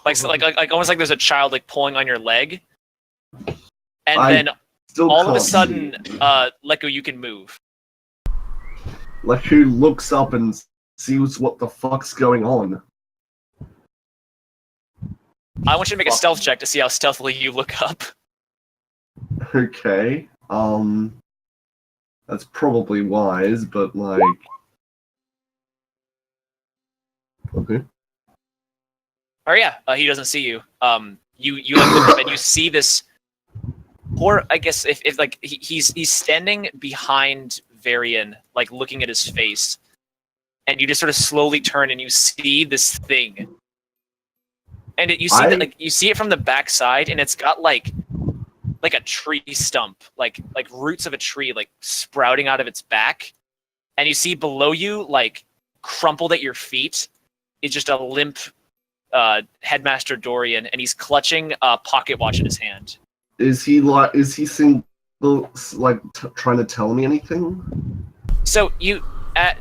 Like almost like there's a child like pulling on your leg, and I then all of a sudden, Leku, you can move. Leku looks up and sees what the fuck's going on. I want you to make a stealth check to see how stealthily you look up. Okay, that's probably wise, but like, okay. Oh yeah, he doesn't see you. You like look up and you see this poor. I guess if like he's standing behind Varian, like looking at his face, and you just sort of slowly turn and you see this thing, and you see that like you see it from the backside, and it's got like a tree stump, like roots of a tree, like sprouting out of its back, and you see below you, like crumpled at your feet, is just a limp Headmaster Dorian, and he's clutching a pocket watch in his hand. Is he trying to tell me anything? So you,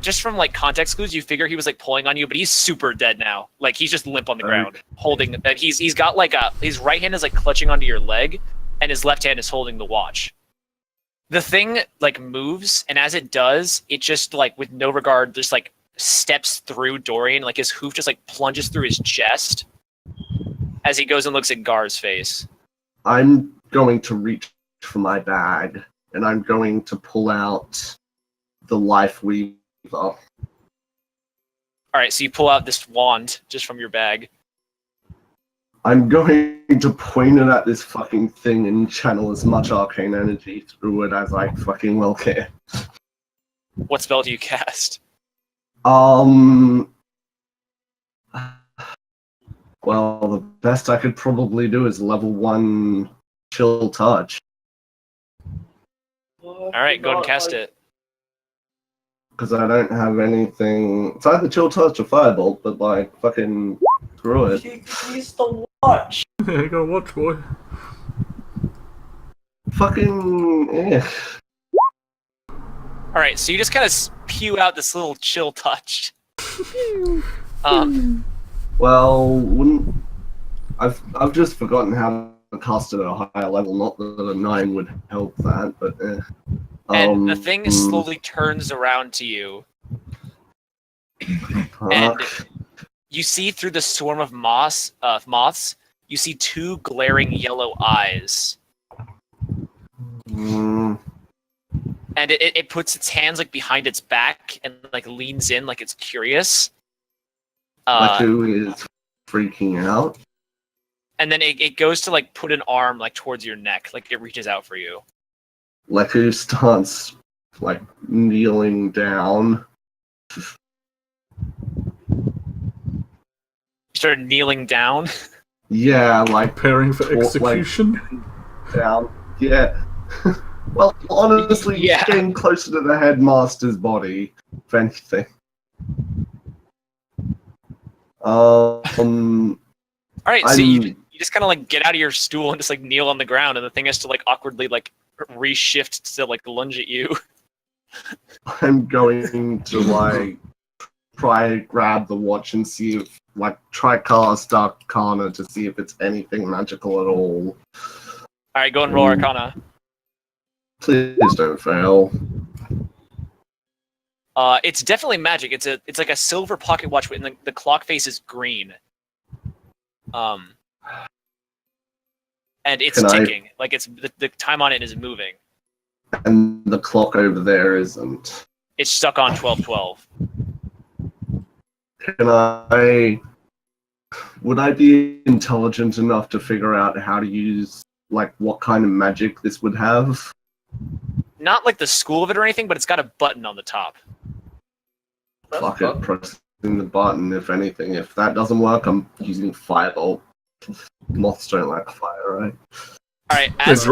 just from like context clues, you figure he was like pulling on you, but he's super dead now. Like he's just limp on the ground, holding. He's got like his right hand is like clutching onto your leg, and his left hand is holding the watch. The thing like moves, and as it does, it just like with no regard, just like steps through Dorian, like his hoof just like plunges through his chest as he goes and looks at Gar's face. I'm going to reach for my bag, and I'm going to pull out the life weaver. Alright, so you pull out this wand just from your bag. I'm going to point it at this fucking thing and channel as much arcane energy through it as I fucking well can. What spell do you cast? Well, the best I could probably do is level 1 chill touch. Alright, go ahead and cast it. Because I don't have anything. It's either chill touch or firebolt, but like, fucking screw it. Use the watch! Yeah, you gotta watch, boy. Fucking, eh. Alright, so you just kind of spew out this little chill touch. Well, wouldn't I've just forgotten how to cast it at a higher level. Not that a 9 would help that, but and the thing slowly turns around to you, and you see through the swarm of moths. You see 2 glaring yellow eyes, and it puts its hands like behind its back and like leans in like it's curious. Leku is freaking out. And then it goes to like put an arm like towards your neck, like it reaches out for you. Leku starts like kneeling down. You started kneeling down. Yeah, like preparing for execution. Like, down. Yeah. Well, honestly, yeah. Getting closer to the headmaster's body, if anything. Alright, so you just kind of like get out of your stool and just like kneel on the ground, and the thing has to like awkwardly like reshift to like lunge at you. I'm going to like try grab the watch and see if try cast Arcana to see if it's anything magical at all. Alright, go and roll Arcana. Please don't fail. It's definitely magic. It's like a silver pocket watch, and the clock face is green. And it's ticking. Like it's the time on it is moving. And the clock over there isn't. It's stuck on 12:12. Would I be intelligent enough to figure out how to use like what kind of magic this would have? Not like the school of it or anything, but it's got a button on the top. Fuck it, pressing the button, if anything. If that doesn't work, I'm using Firebolt. Moths don't like fire, right? Alright, as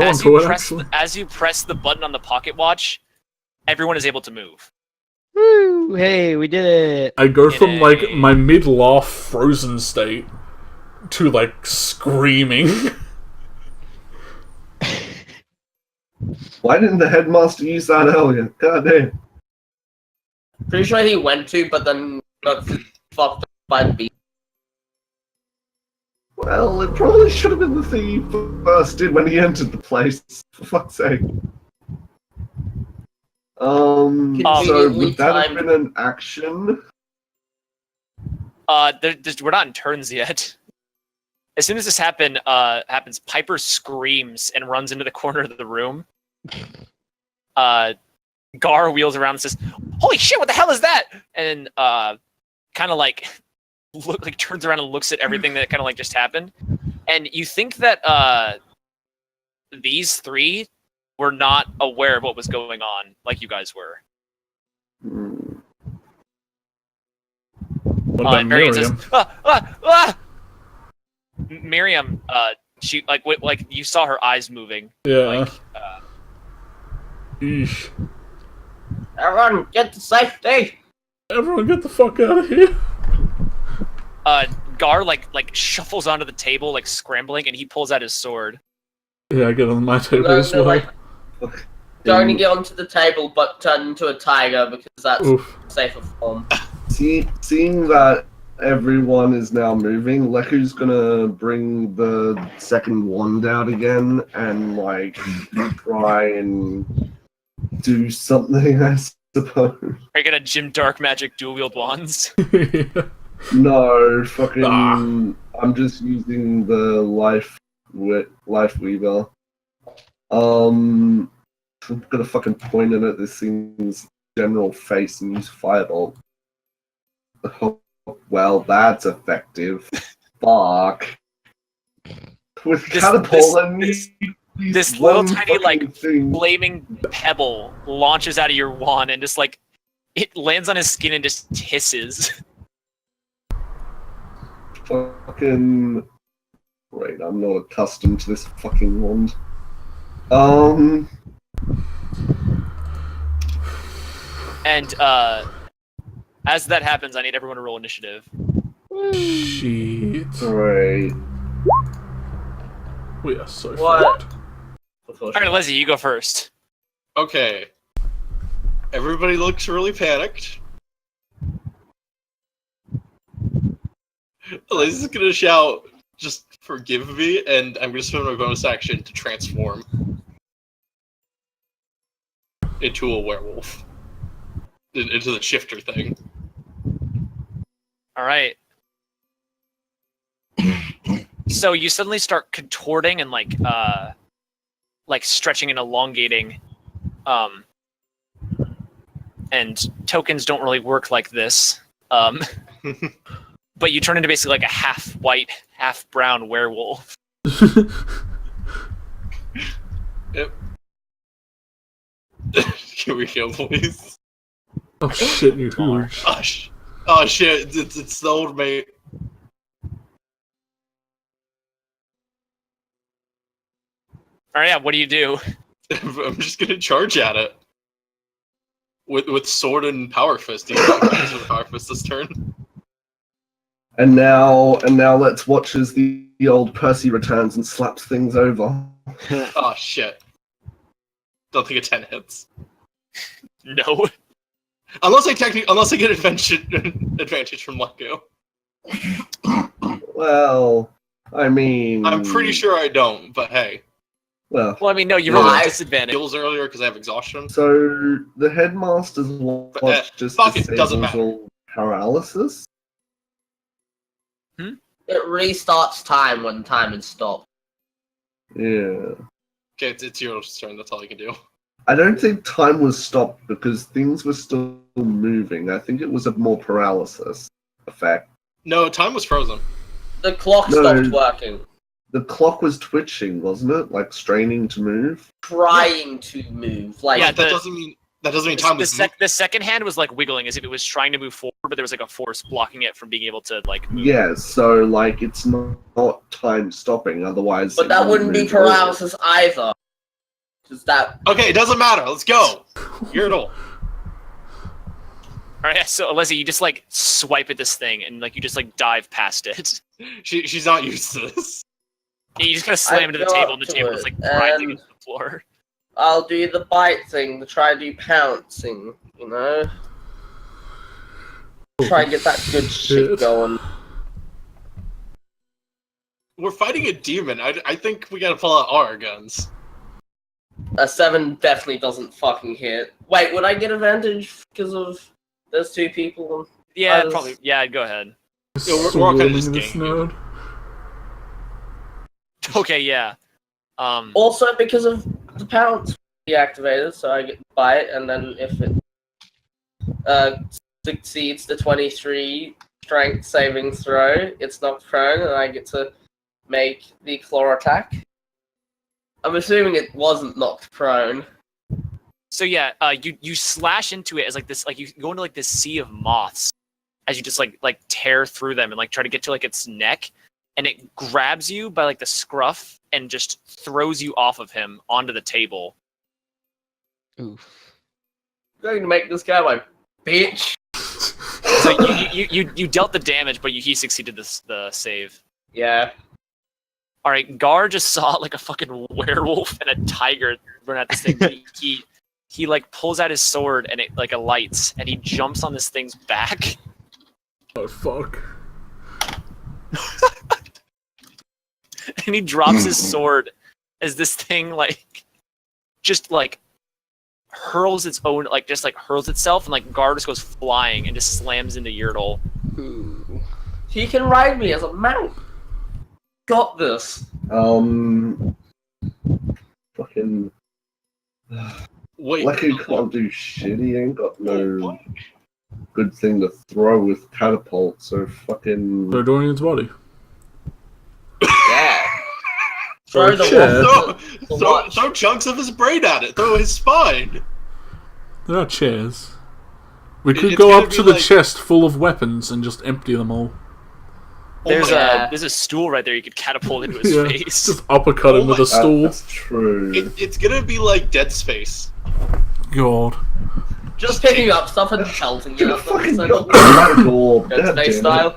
you press the button on the pocket watch, everyone is able to move. Woo! Hey, we did it! I go from like my mid-laugh frozen state to like screaming. Why didn't the headmaster use that earlier? God damn. Pretty sure he went to, but then got fucked by the beast. Well, it probably should have been the thing he first did when he entered the place. For fuck's sake. So Conveniently would that have timed. been an action? We're not in turns yet. As soon as this happens, Piper screams and runs into the corner of the room. Gar wheels around and says, "Holy shit! What the hell is that?" And kind of like turns around and looks at everything that kind of like just happened. And you think that these three were not aware of what was going on, like you guys were. What about Miriam Miriam? says, Miriam, she like you saw her eyes moving. Yeah. Like, Eesh. Everyone, get to safety! Everyone get the fuck out of here. Gar like shuffles onto the table, like scrambling, and he pulls out his sword. Yeah, I get on my table No, as no, well. like, don't only get onto the table, but turn into a tiger, because that's Oof. safer form. Seeing that everyone is now moving, Leku's gonna bring the second wand out again and like try and do something, I suppose. Are you gonna Jim Dark Magic dual wield wands? Yeah. No, fucking. I'm just using the life weaver. I'm gonna fucking point it at this thing's general face and use firebolt. Oh, well, that's effective. Fuck. With catapult, I need this little one tiny, like, fucking thing. Flaming pebble launches out of your wand and just like it lands on his skin and just hisses. Fucking. Wait, I'm not accustomed to this fucking wand. And as that happens, I need everyone to roll initiative. Shit. Alright. We are so What? fucked. All right, Leslie, you go first. Okay. Everybody looks really panicked. Liz is gonna shout, "Just forgive me," and I'm gonna spend my bonus action to transform into a werewolf. Into the shifter thing. All right. So you suddenly start contorting and like stretching and elongating. And tokens don't really work like this. But you turn into basically like a half white, half brown werewolf. Yep. Here we go, boys. Oh shit, you hooch. Oh shit, it's the old mate. All right, yeah, what do you do? I'm just gonna charge at it. With sword and power fist. He's not using the power fist this turn. And now let's watch as the old Percy returns and slaps things over. Oh shit. Don't think a 10 hits. No. Unless I get advantage from Leko. Well, I mean... I'm pretty sure I don't, but hey. Well, Well, I mean, no, you rolled I a disadvantage. Skills earlier because I have exhaustion. so the headmaster's watch just fuck it, doesn't disables matter. all paralysis? It restarts time when time is stopped. Yeah. Okay, it's your turn, that's all you can do. I don't think time was stopped because things were still moving. I think it was a more paralysis effect. No, time was frozen. The clock No. stopped working. The clock was twitching, wasn't it? Like straining to move? Trying to move. Like, Yeah, that doesn't mean time was The second hand was like wiggling as if it was trying to move forward, but there was like a force blocking it from being able to like move. Yeah, so like it's not time stopping, otherwise. but it that wouldn't wouldn't be move forward. paralysis either. Because that. Okay, it doesn't matter. Let's go. You're it all. All right, so Leslie, you just like swipe at this thing and like you just like dive past it. She's not used to this. Yeah, you just kind of slam into the go table, up and the to table it, is like grinding and- into the floor. I'll do the bite thing, the try to do pouncing, you know? Try and get that good shit going. we're fighting a demon. I think we gotta pull out our guns. A 7 definitely doesn't fucking hit. Wait, would I get advantage because of those 2 people? Yeah, Others? probably. Yeah, go ahead. Yeah, we're all kinda Swarming just this ganging. node. Okay, yeah. Also because of the pounce deactivated, so I get bite, and then if it succeeds the 23 strength saving throw, it's knocked prone, and I get to make the claw attack. I'm assuming it wasn't knocked prone. So yeah, you slash into it as like this, like you go into like this sea of moths as you just like tear through them and like try to get to like its neck, and it grabs you by like the scruff and just throws you off of him onto the table. Oof. I'm going to make this guy my bitch. So you dealt the damage, but he succeeded the save. Yeah. All right, Gar just saw like a fucking werewolf and a tiger run at this thing. But he like pulls out his sword and it like alights, and he jumps on this thing's back. Oh fuck. And he drops his sword as this thing like just like hurls its own like just like hurls itself, and like Gar just goes flying and just slams into Yurtle. Ooh. He can ride me as a mount. Got this. Fucking. Wait. Leku can't do shit. He ain't got no What? good thing to throw with catapult. So fucking. They're doing its body. Yeah. Throw the shit. Throw chunks of his brain at it. Throw his spine. There are chairs. We could It's go gonna up be to the like- chest full of weapons and just empty them all. There's my- there's a stool right there you could catapult into his Yeah, face. just uppercut him Oh with my- a stool. That's true. It's gonna be like Dead Space. God. Just picking up stuff and pelting Dude, it. fucking So got not that door. Dead God Space damn it. style.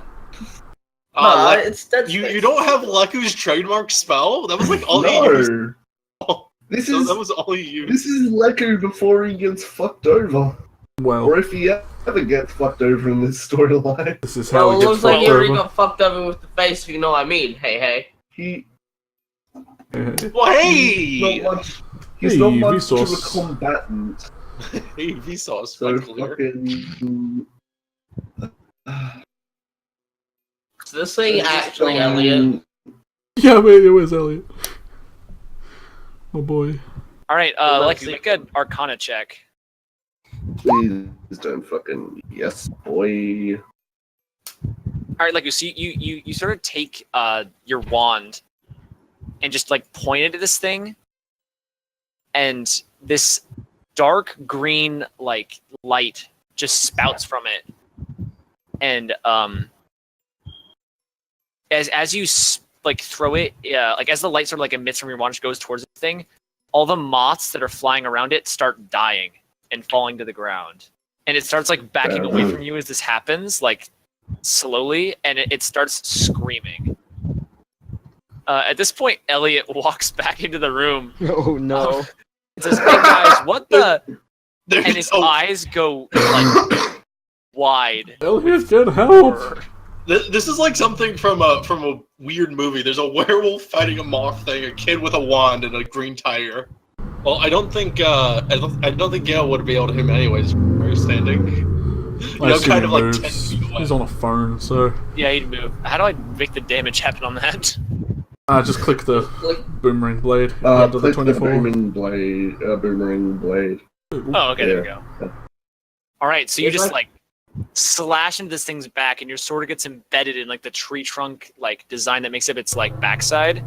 Uh, No, like, it's Dead you Space. don't have Leku's trademark spell? That was like all he used. No. This So is that was all he used. this is Leku before he gets fucked over, Well, or if he ever gets fucked over in this storyline. this is how Well, he it gets looks like fucked he already over. got fucked over with the face, if you know what I mean. Hey, hey. He Well, he's hey! not much. He's Hey, not much of a Vsauce. combatant. Hey, Vsauce, So clear. fucking. So this thing actually, Elliot. Yeah, man, where's Elliot? Oh boy. All right, Well, like let's make an Arcana check. Please don't fucking yes, boy. All right, like so you sort of take your wand and just like point it at this thing, and this dark green like light just spouts from it, and as you like throw it, like as the light sort of like emits from your wand, just goes towards the thing, all the moths that are flying around it start dying and falling to the ground, and it starts like backing away from you as this happens, like slowly, and it starts screaming. At this point, Elliot walks back into the room. Oh no. It says, "Hey guys, what the?" There's, And his oh, eyes go like wide. Elliot, get help! this is like something from a weird movie. There's a werewolf fighting a moth thing, a kid with a wand, and a green tiger. Well, I don't think Gale would be able to hit him anyways. Where he's standing, you I know, assume kind he of like moves. 10 feet away. He's on a phone, so Yeah, he'd move. How do I make the damage happen on that? just click the Like, boomerang blade under the Click the 24. boomerang blade. Oh, okay, there we go. All right, so you It's just like- like slash into this thing's back, and your sword gets embedded in like the tree trunk like design that makes up its like backside.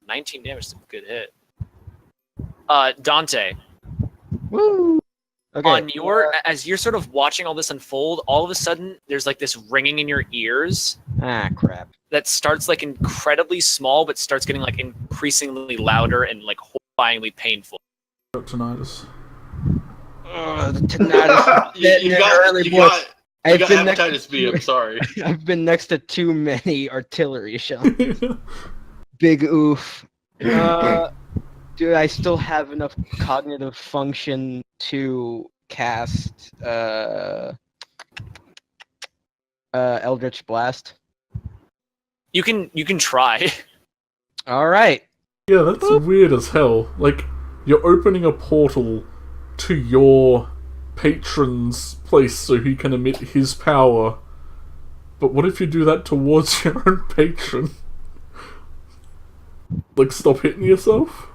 19 damage is a good hit. Dante, Woo. Okay. on your as you're sort of watching all this unfold, all of a sudden there's like this ringing in your ears Ah, crap. that starts like incredibly small, but starts getting like increasingly louder and like horrifyingly painful. Tinnitus. The tinnitus. You got I've been hepatitis next B. I'm sorry. I've been next to too many artillery shells. Big oof. Do I still have enough cognitive function to cast Eldritch Blast? You can try. All right. Yeah, that's weird as hell. Like, you're opening a portal to your patron's place so he can emit his power. But what if you do that towards your own patron? Like, stop hitting yourself?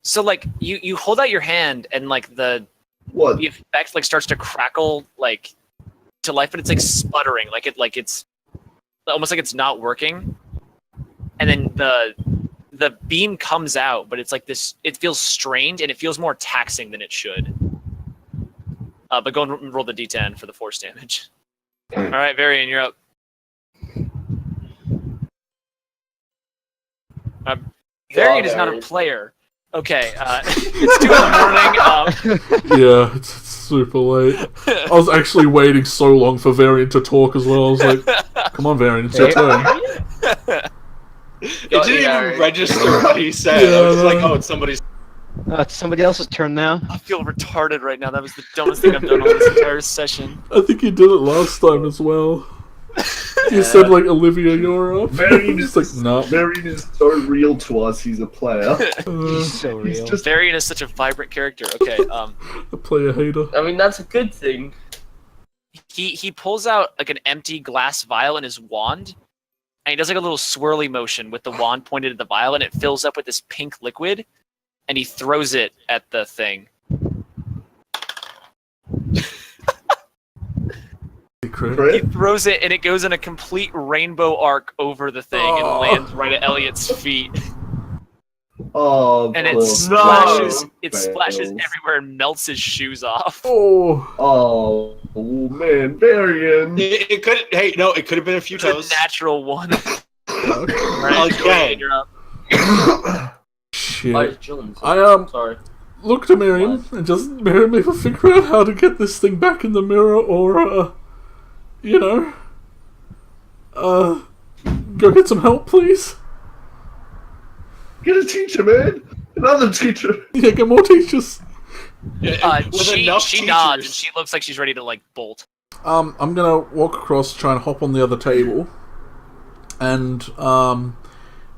So like you hold out your hand and like the What? effect like starts to crackle like to life, but it's like sputtering, like it's almost like it's not working. And then the beam comes out, but it's like this. It feels strange and it feels more taxing than it should. But go and roll the d10 for the force damage. All right, Varian, you're up. Varian is not a player. Okay, it's 2 in the morning. Yeah, it's super late. I was actually waiting so long for Varian to talk as well. I was like, come on, Varian, it's your turn. It didn't even register what he said. I was just like, oh, it's somebody's. It's somebody else's turn now. I feel retarded right now. That was the dumbest thing I've done all this entire session. I think you did it last time as well. You said, like, Olivia, you're up. Varian He's is like, nah. Varian is so real to us. He's a player. He's so He's real. just Varian is such a vibrant character. Okay, A player hater. I mean, that's a good thing. he pulls out like an empty glass vial in his wand, and he does like a little swirly motion with the wand pointed at the vial, and it fills up with this pink liquid, and he throws it at the thing. He Crit? throws it, and it goes in a complete rainbow arc over the thing and lands right at Elliot's feet. Oh, And it poor splashes, fails. everywhere and melts his shoes off. Oh, Oh man, Varian. It could. Hey, no, it could have been a few It's a toes. natural one. Again. Julian, you're up. shit. Jones. I, Sorry. look to Miriam and just Miriam me to figure out how to get this thing back in the mirror or, you know, go get some help, please. Get a teacher, man. Another teacher. Yeah, get more teachers. Yeah, with She enough nods, and teachers. she looks like she's ready to like bolt. I'm gonna walk across, try and hop on the other table, and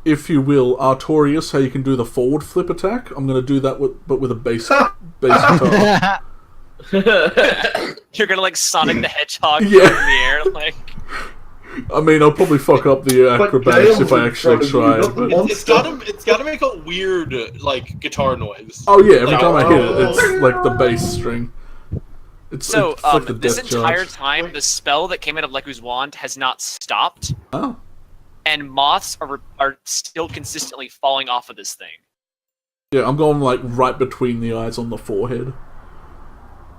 if you will, Artorius, how you can do the forward flip attack. I'm gonna do that with a bass guitar. You're gonna like Sonic the Hedgehog Yeah. in the air, like. I mean, I'll probably fuck up the But acrobatics if Gale's I in actually front try. of you, not the But... It's gotta make a weird like guitar noise. Oh yeah, every Like, time I hit it, it's like the bass string. It's like the This death entire charge. time, the spell that came out of Leku's wand has not stopped, Oh. and moths are still consistently falling off of this thing. Yeah, I'm going like right between the eyes on the forehead.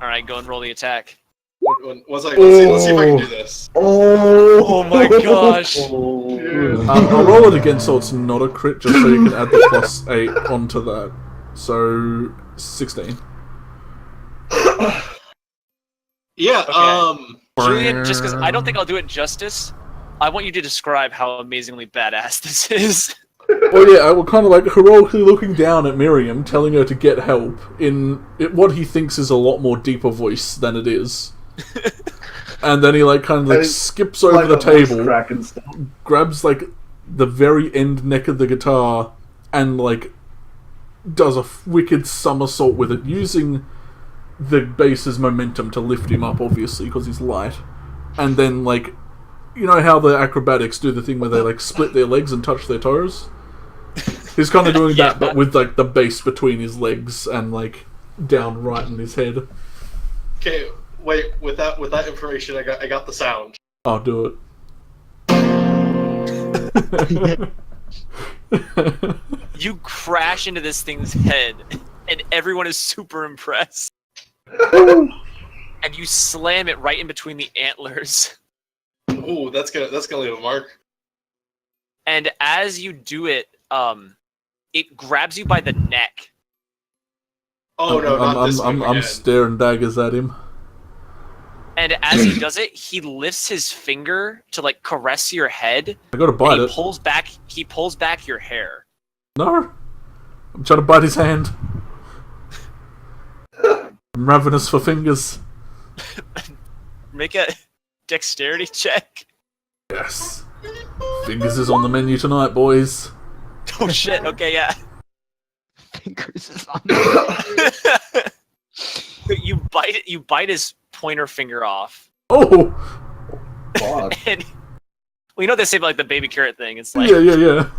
All right, go and roll the attack. Was like, let's see if I can do this. Oh my gosh. I'll roll it again so it's not a crit, just so you can add the +8 onto that. So 16. Yeah. Okay. Julian, just because I don't think I'll do it justice, I want you to describe how amazingly badass this is. Well, yeah, I will kind of like heroically looking down at Miriam, telling her to get help in what he thinks is a lot more deeper voice than it is. And then he like kind of like skips over the table, grabs like the very end neck of the guitar, and like does a wicked somersault with it, using the bass's momentum to lift him up, obviously, because he's light. And then like, you know how the acrobatics do the thing where they like split their legs and touch their toes? He's kind of doing that, but with like the bass between his legs and like down right in his head. Okay, wait. With that information, I got the sound. I'll do it. You crash into this thing's head, and everyone is super impressed. And you slam it right in between the antlers. Ooh, that's gonna leave a mark. And as you do it, it grabs you by the neck. Oh no, not this I'm again. staring daggers at him. And as he does it, he lifts his finger to like caress your head. I gotta bite and it. He pulls back your hair. No, I'm trying to bite his hand. I'm ravenous for fingers. Make a dexterity check. Yes. Fingers is on the menu tonight, boys. Oh shit. Okay, yeah. Fingers is on. You bite it. You bite his pointer finger off, Oh! Fuck. and well, you know what they say about like the baby carrot thing. It's like Yeah.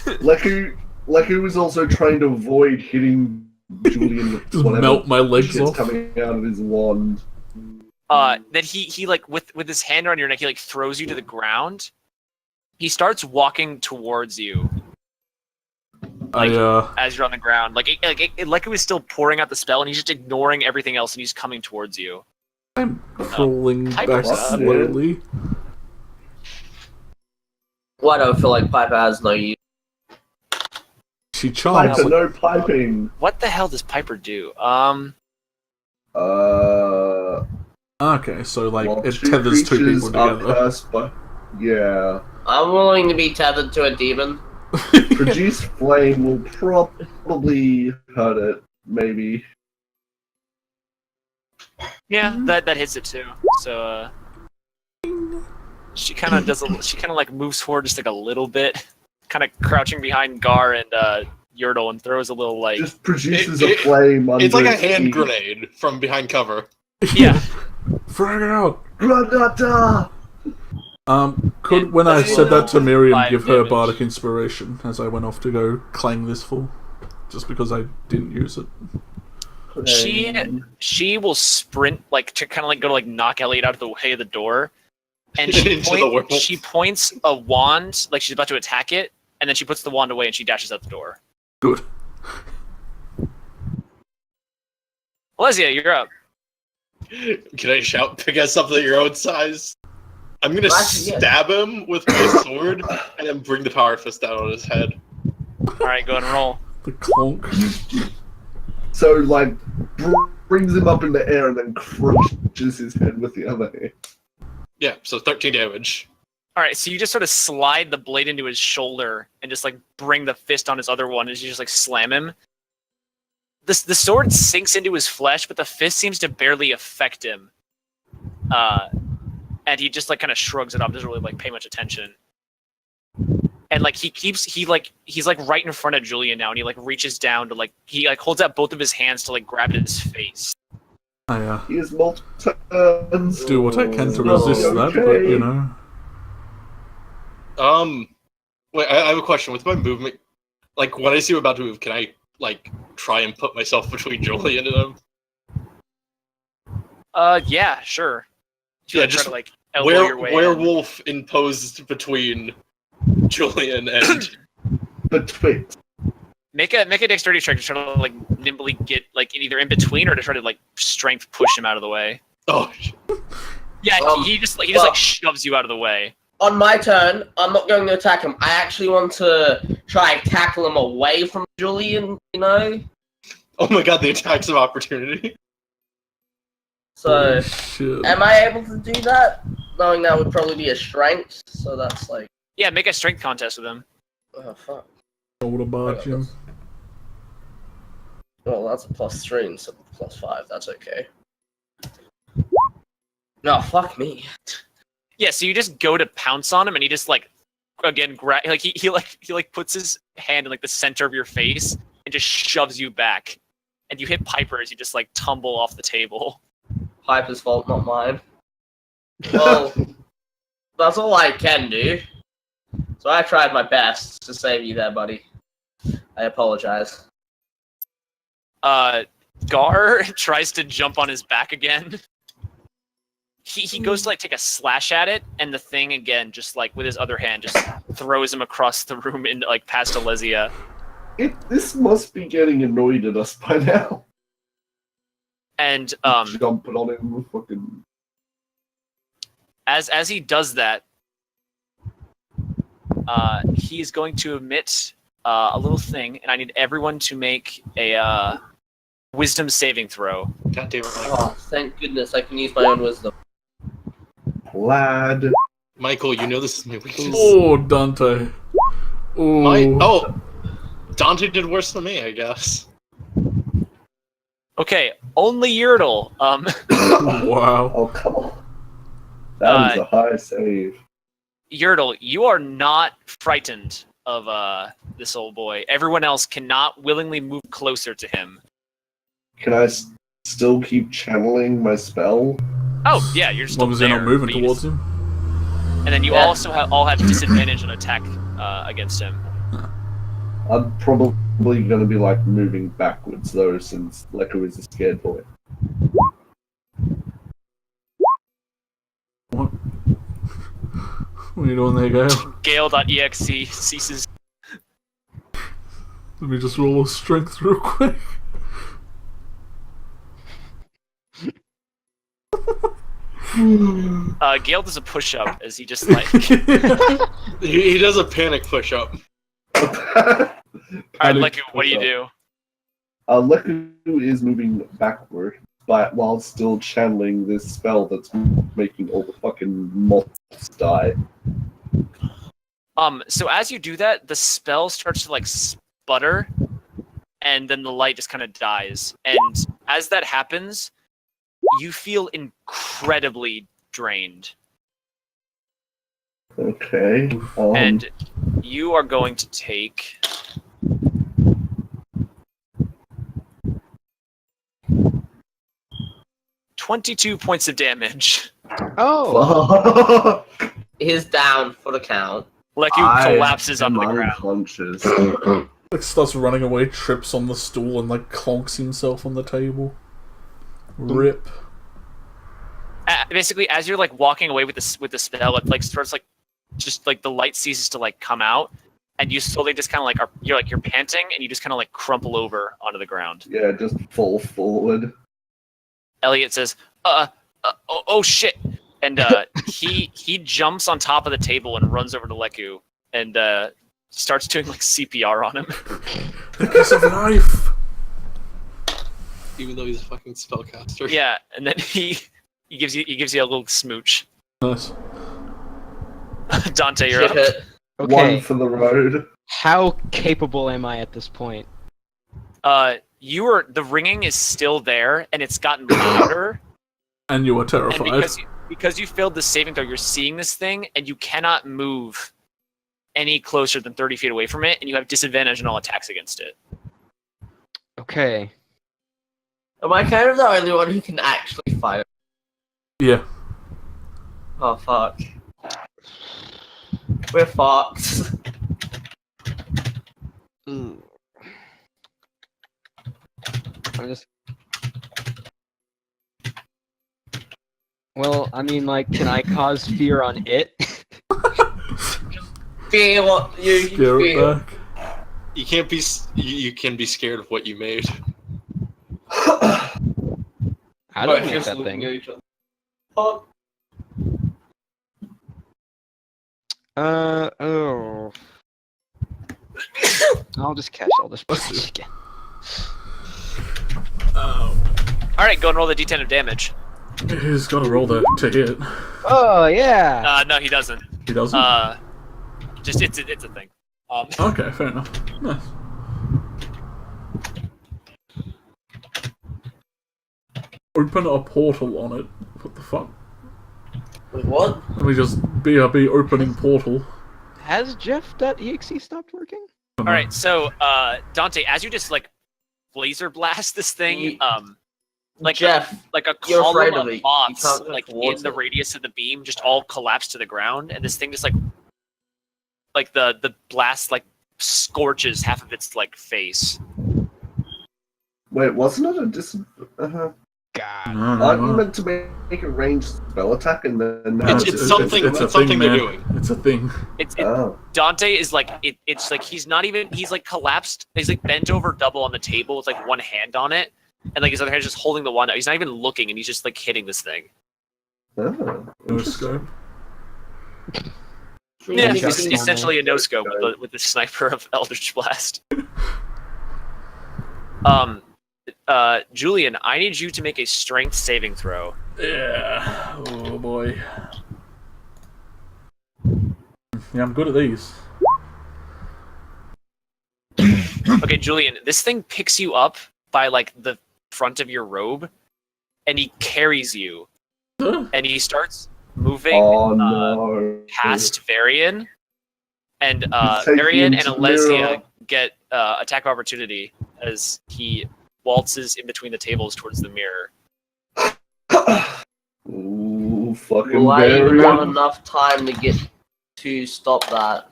Leku was also trying to avoid hitting Julian with Just whatever melt my legs shit's off. coming out of his wand. then he like with his hand around your neck, he like throws you to the ground. He starts walking towards you. Like, as you're on the ground, like it was still pouring out the spell, and he's just ignoring everything else, and he's coming towards you. I'm crawling Piper's back up. slowly. Well, I don't feel like Piper has no use. She charms. Piper, no piping. What the hell does Piper do? Okay, so like Well, it two tethers two creatures people are together. cursed by... Yeah. I'm willing to be tethered to a demon. Produce flame will probably hurt it, maybe. Yeah, that hits it too. So she kind of does. She kind of like moves forward just like a little bit, kind of crouching behind Gar and Yurtle, and throws a little like. Just produces a flame under It's like a its hand feet. grenade from behind cover. Yeah. Frag out! Granada! When I said that to Miriam, 5 give her damage. bardic inspiration as I went off to go clang this full, just because I didn't use it. She will sprint like to kind of like go to like knock Elliot out of the way of the door, and she Into the world. she points a wand like she's about to attack it, and then she puts the wand away and she dashes out the door. Good. Alesia, you're up. Can I shout, pick us something your own size? I'm gonna Actually, yeah. stab him with my sword and then bring the power fist down on his head. All right, go ahead and roll. The clonk. So, like, brings him up in the air and then crushes his head with the other hand. Yeah, so 13 damage. All right, so you just sort of slide the blade into his shoulder and just like bring the fist on his other one as you just like slam him. The sword sinks into his flesh, but the fist seems to barely affect him. And he just like kind of shrugs it off, doesn't really like pay much attention. And like he's like right in front of Julian now, and he like reaches down to like he like holds out both of his hands to like grab at his face. I He has multiple turns. do what I can to Oh, resist that, but okay. you know. Wait, I have a question. With my movement, like when I see him about to move, can I like try and put myself between Julian and him? Yeah, sure. You Yeah, like, try just to like elbow your way in. werewolf imposed between Julian and Betwixt. Make a dexterity check to try to like nimbly get like either in between or to try to like strength push him out of the way. oh, Yeah, he just like shoves you out of the way. On my turn, I'm not going to attack him. I actually want to try and tackle him away from Julian, you know? oh my god, the attacks of opportunity. So, Shit. am I able to do that? Knowing that would probably be a strength, so that's like... Yeah, make a strength contest with him. Oh, fuck. Shoulder barge him. Well, that's a +3 instead of +5. That's okay. No, fuck me. Yeah, so you just go to pounce on him, and he just like again like he puts his hand in like the center of your face and just shoves you back, and you hit Piper as you just like tumble off the table. Piper's fault, not mine. Well, that's all I can do. So I tried my best to save you there, buddy. I apologize. Gar tries to jump on his back again. He goes to like take a slash at it, and the thing again just like with his other hand just throws him across the room into like past Alesia. This must be getting annoyed at us by now. And Jumping on him, fucking. as he does that, he is going to emit a little thing, and I need everyone to make a wisdom saving throw. God damn it, Oh, thank goodness I can use my own wisdom. Lad. Michael, you know this is my weakness. Oh, Dante. Oh. Dante did worse than me, I guess. Okay, only Yurtle. Wow. Oh, come on. That was a high save. Yertle, you are not frightened of this old boy. Everyone else cannot willingly move closer to him. Can I still keep channeling my spell? Oh, yeah, you're As still long as they're there. not moving but you towards just- him. And then you also all have disadvantage on attack against him. I'm probably going to be like moving backwards though, since Leku is a scared boy. What? What are you doing there, Gale? Gale.exe ceases. Let me just roll a strength real quick. Gale does a push-up as he just like... He does a panic push-up. Alright, Leku, what do you do? Leku is moving backward, but while still channeling this spell that's making all the fucking moths die. So as you do that, the spell starts to like sputter, and then the light just kind of dies. And as that happens, you feel incredibly drained. Okay. And you are going to take... $22 points of damage. Oh, He's down for the count. Leku collapses onto the ground. unconscious. Like starts running away, trips on the stool, and like clonks himself on the table. Rip. Basically, as you're like walking away with the spell, it like starts like just like the light ceases to like come out, and you slowly just kind of like you're panting, and you just kind of like crumple over onto the ground. Yeah, just fall forward. Elliot says, oh shit," and he jumps on top of the table and runs over to Leku and starts doing like CPR on him. The kiss of a knife. Even though he's a fucking spellcaster. Yeah, and then he gives you a little smooch. Nice. Dante, you're Shit up. hit. okay. One for the road. How capable am I at this point? The ringing is still there, and it's gotten louder. And you were And terrified. because you failed the saving throw, you're seeing this thing, and you cannot move any closer than 30 feet away from it, and you have disadvantage on all attacks against it. Okay. Am I kind of the only one who can actually fire? Yeah. Oh fuck. We're fucked. Ooh. I'm just. Well, I mean, like, can I cause fear on it? Fear what you Scare it fear. back. You can't be. You can be scared of what you made. I But don't make just that looking thing. at each other. Fuck. Oh. I'll just catch all this Let's again. All right, go and roll the d10 of damage. He's got to roll that to hit. Oh, yeah! No, he doesn't. He doesn't? Just it's a thing. Okay, fair enough. Nice. Open a portal on it. What the fuck? Wait, what? Let me just BRB opening portal. Has Jeff.exe stopped working? All right, so Dante, as you just like laser blast this thing, like Jeff, like a you're afraid column of of it. You moths can't go like in towards the it. radius of the beam just all collapse to the ground, and this thing just like the blast like scorches half of its like face. Wait, wasn't it a God. No, Aren't you no. meant to make a ranged spell attack and then No, have It's to- something- It's a it's something thing, they're man. doing. It's a thing. Oh. Dante is like it's like he's like collapsed. He's like bent over double on the table with like one hand on it, and like his other hand is just holding the one out. He's not even looking, and he's just like hitting this thing. Oh. No Interesting. scope. Yeah, Yeah. it's essentially a no scope with the sniper of Eldritch Blast. Julian, I need you to make a strength saving throw. Yeah. Oh boy. Yeah, I'm good at these. Okay, Julian, this thing picks you up by like the front of your robe, and he carries you, Huh? and he starts moving Oh no. past Varian, and He's taking Varian him and to the mirror. Alesia get attack of opportunity as he waltzes in between the tables towards the mirror. Ooh, fucking Will I even have Varian. enough time to stop that?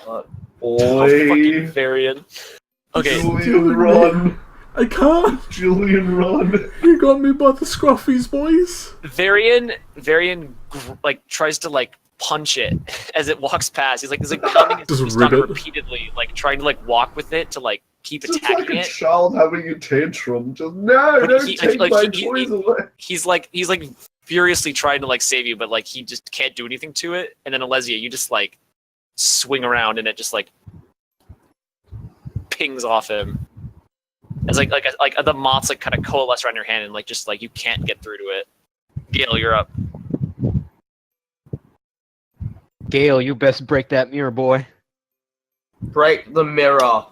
Oh, Boy. fucking Varian. Okay, Julian, run. I can't. Julian, run. You got me by the scruffies, boys. Varian like tries to like punch it as it walks past. He's like pounding his Just fist rip on it it. repeatedly, like trying to like walk with it to like keep Just attacking like a it. child having a tantrum. Just no, But don't he- take like, my he- toys away. He's like furiously trying to like save you, but like he just can't do anything to it. And then Alesia, you just like swing around and it just like pings off him. As like the moths like kind of coalesce around your hand and like just like you can't get through to it. Gale, you're up. Gale, you best break that mirror, boy. Break the mirror.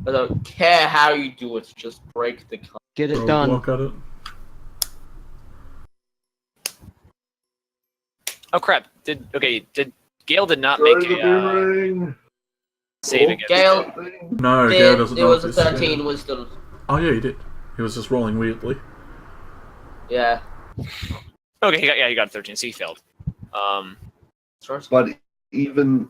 I don't care how you do it, just break the car. Get it done. Look at it. Oh crap! Did Gale did not Throw make the a boomerang. save against Gale- it. No, Gale doesn't It know was a this, yeah. 13 wisdom. Oh yeah, he did. He was just rolling weirdly. Yeah. Okay, he got 13, so he failed. But even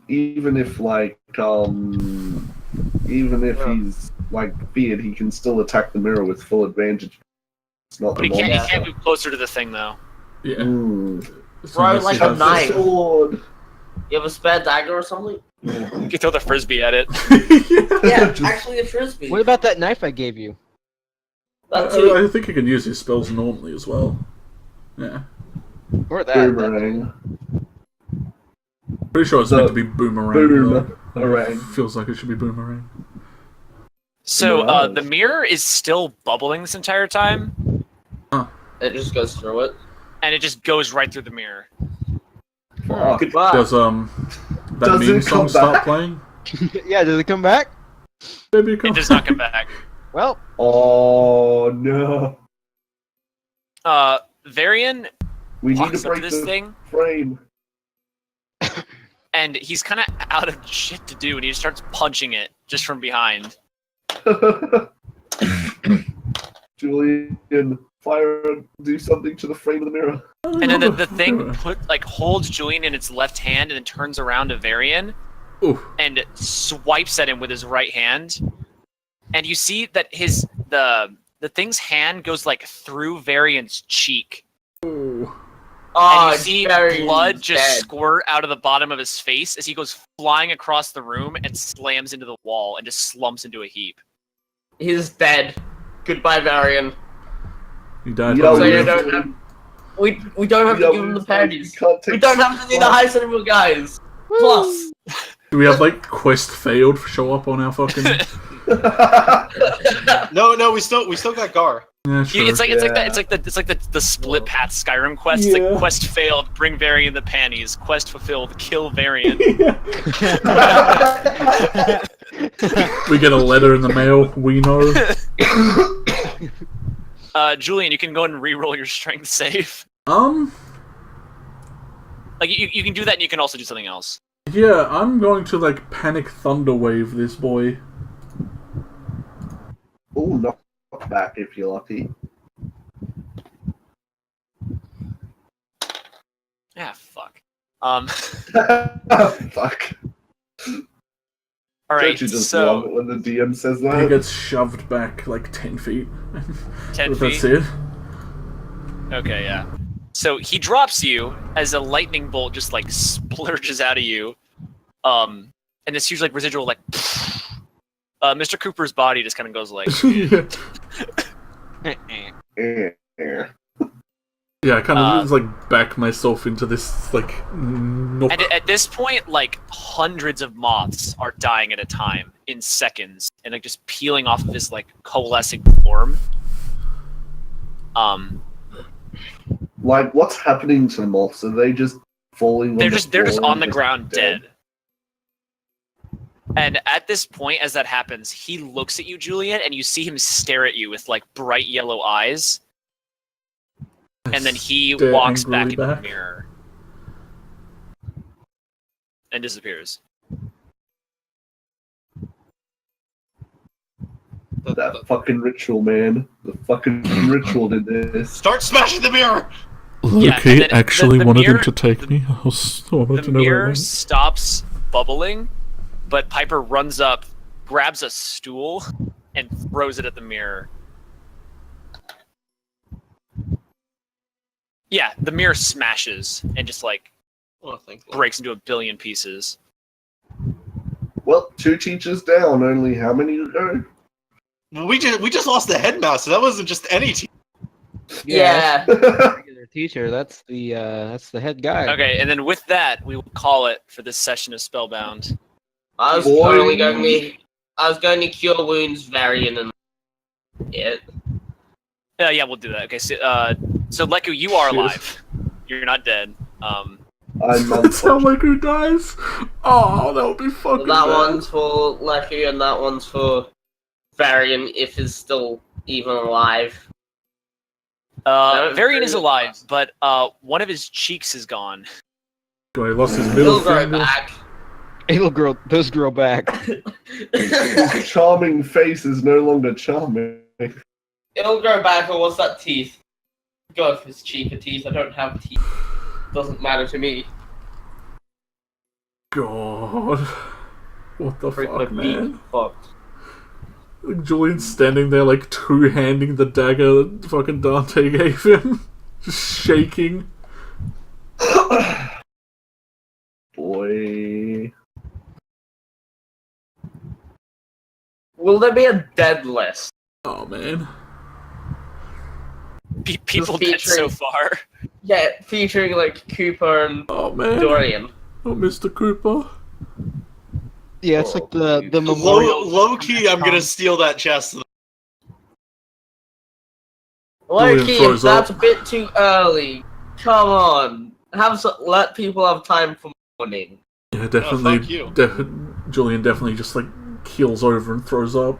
if like even if he's like feared, he can still attack the mirror with full advantage. It's not But the he can't monster. move closer to the thing though. Yeah. Ooh. So Bro, unless like he a has- knife. Sword. You have a spare dagger or something? You can throw the frisbee at it. Yeah, Just- actually a frisbee. What about that knife I gave you? That too. I think he can use his spells normally as well. Yeah. Or that? Boomerang. Pretty sure it's So, meant to be boomerang. though. Boomerang. Feels like it should be boomerang. So Nice. the mirror is still bubbling this entire time, It just goes through it. and it just goes right through the mirror. Fuck. Goodbye. Does that Does meme it song come start back? playing? Yeah, does it come back? Maybe it It comes does not come back. Well, Oh no. Varian We need walks to up to break this the thing, frame. and he's kind of out of shit to do, and he just starts punching it just from behind. Julian, fire, do something to the frame of the mirror. And then the thing holds Julian in its left hand, and then turns around to Varian Ooh. and swipes at him with his right hand. And you see that the thing's hand goes like through Varian's cheek. Ooh. Oh, And you it's see very blood just dead. squirt out of the bottom of his face as he goes flying across the room and slams into the wall and just slumps into a heap. He's dead. Goodbye, Varian. He died. Yo, So from you the- don't have, we don't have to give him the panties. We don't have to do the high cinema guys. Plus, Do we have like quest failed show up on our fucking? No, we still got Gar. Yeah, sure. It's like the split path Skyrim quest. It's Yeah. like quest failed, bring Varian the panties. Quest fulfilled, kill Varian. We get a letter in the mail. We know. Julian, you can go ahead and re-roll your strength save. Like you can do that, and you can also do something else. Yeah, I'm going to like panic thunderwave this boy. Oh, knock back if you're lucky. Ah, fuck. Fuck. All right. Don't you just So love it when the DM says He that? gets shoved back like 10 feet. 10 That's feet. it. Okay, yeah. So he drops you as a lightning bolt just like splurges out of you, and this huge like residual like. Mr. Cooper's body just kind of goes like. Yeah. Yeah. Yeah, I kind of just like back myself into this like nook. And at this point, like hundreds of moths are dying at a time in seconds, and like just peeling off of his like coalescing form. Like, what's happening to the moths? Are they just falling? They're just floor on the and ground dead. And at this point, as that happens, he looks at you, Julian, and you see him stare at you with like bright yellow eyes. and then he Stare walks back angrily into the back. mirror and disappears. That fucking ritual, man. The fucking ritual did this. Start smashing the mirror! Yeah, Loki and then actually the wanted him mirror- to take me. I wanted The to know where it mirror went. stops bubbling, but Piper runs up, grabs a stool, and throws it at the mirror. Yeah, the mirror smashes and just like Oh, thank God. breaks into a billion pieces. Well, 2 teachers down. Only how many to go? We just lost the headmaster. That wasn't just any team. Yeah. Regular teacher. That's the head guy. Okay, and then with that, we will call it for this session of Spellbound. I was Boy. only going to. I was going to cure wounds variant and it. Yeah, we'll do that. Okay, so Leku, you are Shit. alive. You're not dead. I'm That's how Leku dies? Oh, that would be So fucking that bad. one's for Lucky and that one's for variant if he's still even alive. Varian is alive, but one of his cheeks is gone. Oh, he lost his middle He'll grow finger. back. It'll grow. Those grow back. His charming face is no longer charming. It'll grow back, or what's that teeth? Go for his cheek or teeth. I don't have teeth. Doesn't matter to me. God. What the Freak fuck, my beak. man? Fucked. Like, Julian's standing there, like, two-handing the dagger that fucking Dante gave him. Just shaking. Boy. Will there be a dead list? Oh, man. People dead so far. Yeah, featuring like Cooper and Oh, man. Dorian. Oh, Mr. Cooper. Yeah, it's like the memorial. Low key, I'm gonna steal that chest. Loki, throws that's up. a bit too early. Come on, let people have time for morning. Yeah, definitely. fuck you. Julian definitely just, like, keels over and throws up.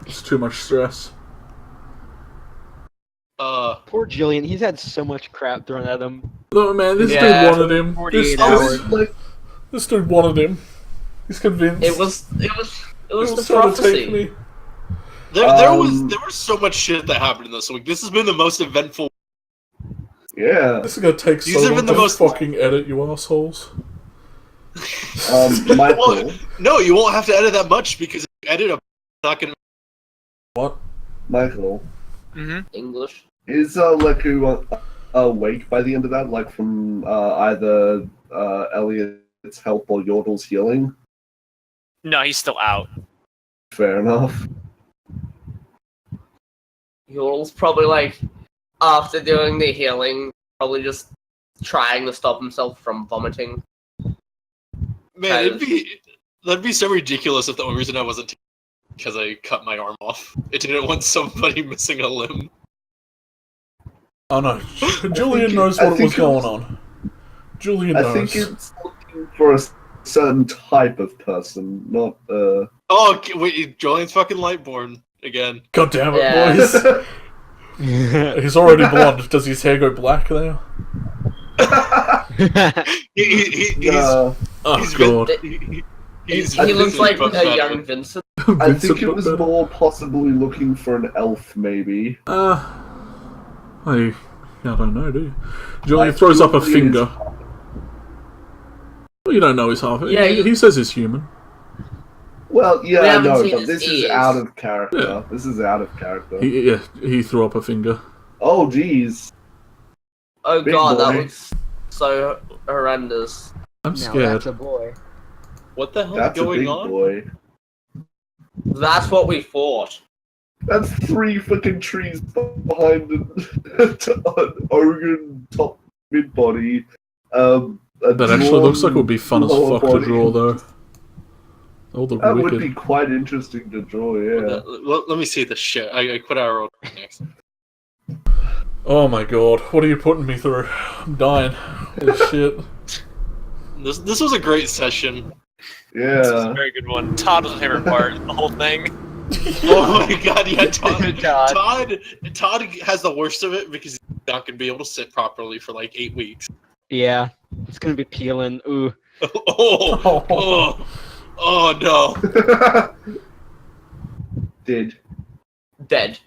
It's too much stress. Poor Jillian. He's had so much crap thrown at him. No, man, this Yeah, dude wanted him. 48 hours. This dude wanted him. He's convinced. It was He the was trying to take prophecy. me. There was so much shit that happened in this week. This has been the most eventful. Yeah. This is gonna take These so have long been the to most- fucking edit, you assholes. Michael. Well, no, you won't have to edit that much because if you edit a not gonna. What? Michael. Mm-hmm. English. Is Leku awake by the end of that? Like from either Elliot's help or Yordle's healing? No, he's still out. Fair enough. Yul's probably like after doing the healing, probably just trying to stop himself from vomiting. Man, that'd be so ridiculous if the only reason I wasn't because I cut my arm off. It didn't want somebody missing a limb. Oh no, Julian knows what was going on. Julian I knows. think it's looking for a certain type of person, not Oh, wait, Julian's fucking Lightborn again. God damn it, Yeah. boys! He's already blonde. Does his hair go black now? He's No. Oh He's god. He looks like a young Vincent. I think Vincent it was Buckbetter. more possibly looking for an elf, maybe. I don't know, do you? Julian I throws up a feel he finger. is- Well, you don't know he's half. Yeah, he says he's human. Well, We yeah, I haven't know, seen but his this is ears. out of character. Yeah. This is out of character. He threw up a finger. Oh, jeez. Oh Big god, that boy. looks so horrendous. I'm Now scared. that's a boy. What the hell That's is a going big on? boy. That's what we thought. That's 3 fucking trees behind an Oregon top mid body. That actually looks like it would be fun as fuck to draw, though. Oh, the That wicked. would be quite interesting to draw, yeah. Let me see this shit. I quit our road next. Oh my god, what are you putting me through? I'm dying. Holy shit. This was a great session. This was a Yeah. very good one. Todd was my favorite part. The whole thing. Oh my god, yeah, Todd. Todd has the worst of it because he's not gonna be able to sit properly for like 8 weeks. Yeah, it's gonna be peeling. Ooh. Oh no. Did. Dead.